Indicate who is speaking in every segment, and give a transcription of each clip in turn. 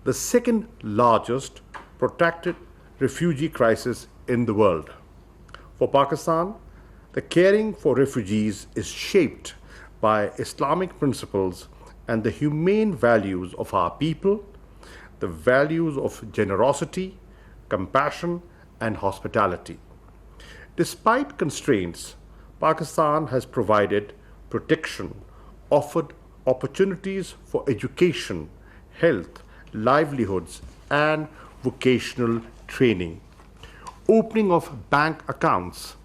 Speaker 1: the second largest protracted refugee crisis in the world. For Pakistan, the caring for refugees is shaped by Islamic principles and the humane values of our people, the values of generosity, compassion, and hospitality. Despite constraints, Pakistan has provided protection, offered opportunities for education, health, livelihoods, and vocational training, opening of bank accounts,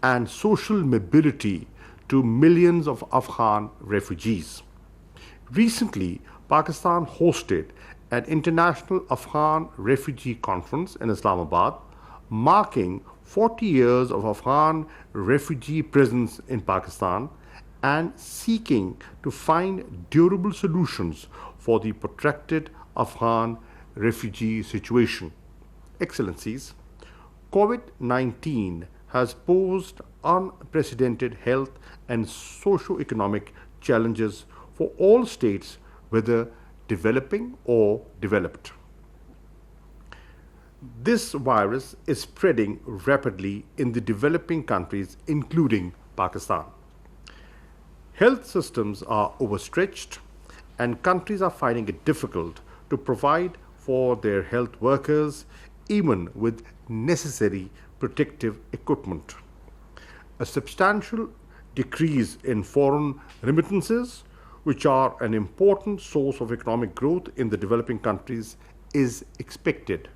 Speaker 1: and social mobility to millions of Afghan refugees. Recently, Pakistan hosted an international Afghan refugee conference in Islamabad, marking 40 years of Afghan refugee presence in Pakistan and seeking to find durable solutions for the protracted Afghan refugee situation. Excellencies, COVID 19 has posed unprecedented health and socio-economic challenges for all states, whether developing or developed. This virus is spreading rapidly in the developing countries, including Pakistan. Health systems are overstretched, and countries are finding it difficult to provide for their health workers, even with necessary protective equipment. A substantial decrease in foreign remittances, which are an important source of economic growth in the developing countries, is expected.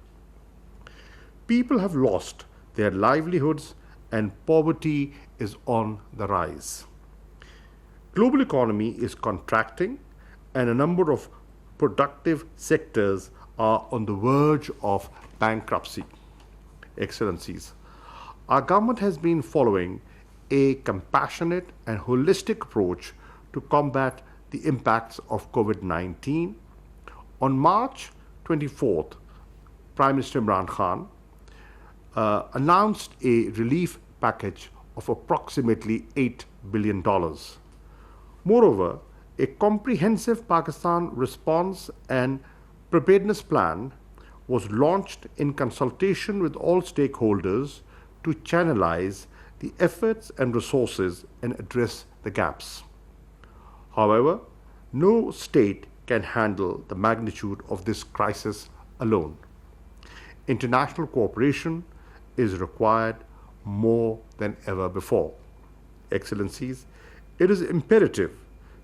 Speaker 1: People have lost their livelihoods and poverty is on the rise. Global economy is contracting and a number of productive sectors are on the verge of bankruptcy. Excellencies, our government has been following a compassionate and holistic approach to combat the impacts of COVID 19. On March 24th, Prime Minister Imran Khan announced a relief package of approximately $8 billion. Moreover, a comprehensive Pakistan response and preparedness plan was launched in consultation with all stakeholders to channelize the efforts and resources and address the gaps. However, no state can handle the magnitude of this crisis alone. International cooperation is required more than ever before. Excellencies, it is imperative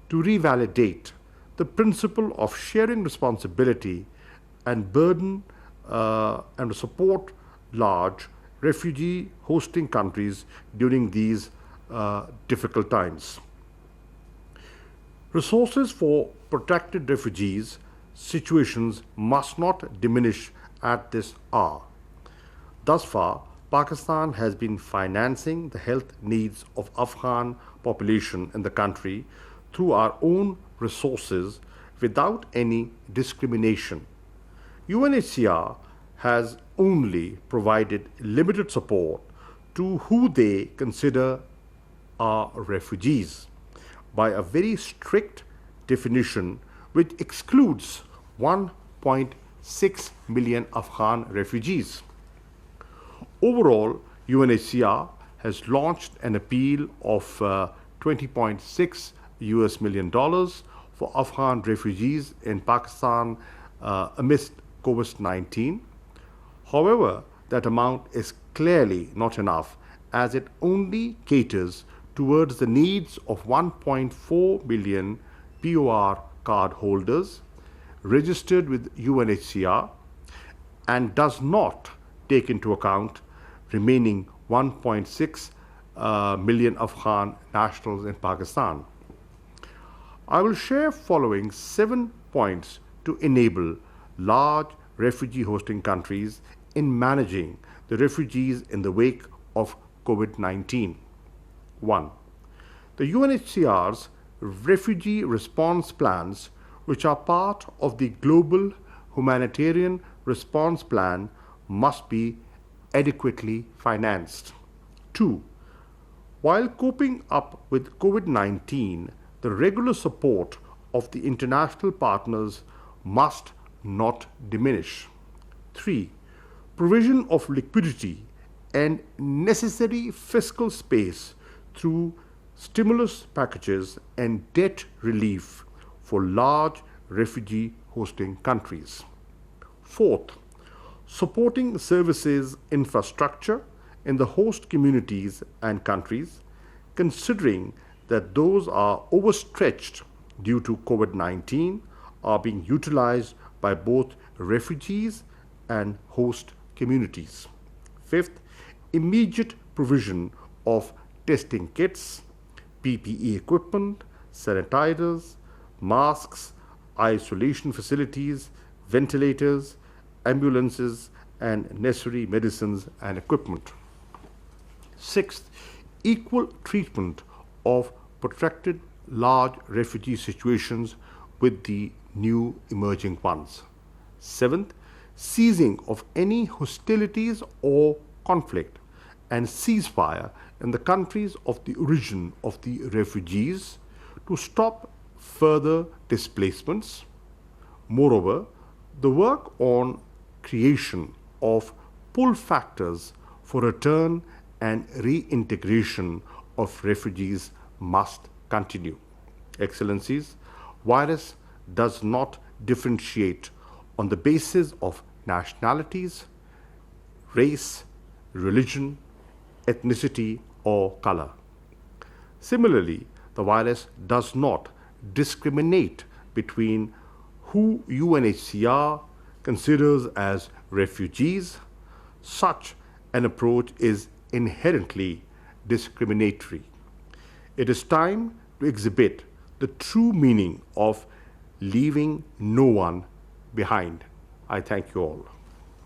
Speaker 1: to revalidate the principle of sharing responsibility and burden and to support large refugee hosting countries during these difficult times. Resources for protracted refugees situations must not diminish at this hour. Thus far, Pakistan has been financing the health needs of Afghan population in the country through our own resources without any discrimination. UNHCR has only provided limited support to who they consider are refugees by a very strict definition which excludes 1.6 million Afghan refugees. Overall, UNHCR has launched an appeal of $20.6 million for Afghan refugees in Pakistan amidst COVID 19. However, that amount is clearly not enough as it only caters towards the needs of 1.4 million POR card holders registered with UNHCR and does not take into account remaining 1.6 million Afghan nationals in Pakistan. I will share following 7 points to enable large refugee hosting countries in managing the refugees in the wake of COVID 19. 1. The UNHCR's refugee response plans, which are part of the global humanitarian response plan, must be adequately financed. 2. While coping up with COVID 19, the regular support of the international partners must not diminish. 3. Provision of liquidity and necessary fiscal space through stimulus packages and debt relief for large refugee hosting countries. Fourth, supporting services infrastructure in the host communities and countries, considering that those are overstretched due to COVID 19, are being utilized by both refugees and host communities. Fifth, immediate provision of testing kits, PPE equipment, sanitizers, masks, isolation facilities, ventilators, ambulances, and necessary medicines and equipment. Sixth, equal treatment of protracted large refugee situations with the new emerging ones. Seventh, ceasing of any hostilities or conflict and ceasefire in the countries of the origin of the refugees to stop further displacements. Moreover, the work on creation of pull factors for return and reintegration of refugees must continue. Excellencies, virus does not differentiate on the basis of nationalities, race, religion, ethnicity, or color. Similarly, the virus does not discriminate between who UNHCR considers as refugees. Such an approach is inherently discriminatory. It is time to exhibit the true meaning of leaving no one behind. I thank you all.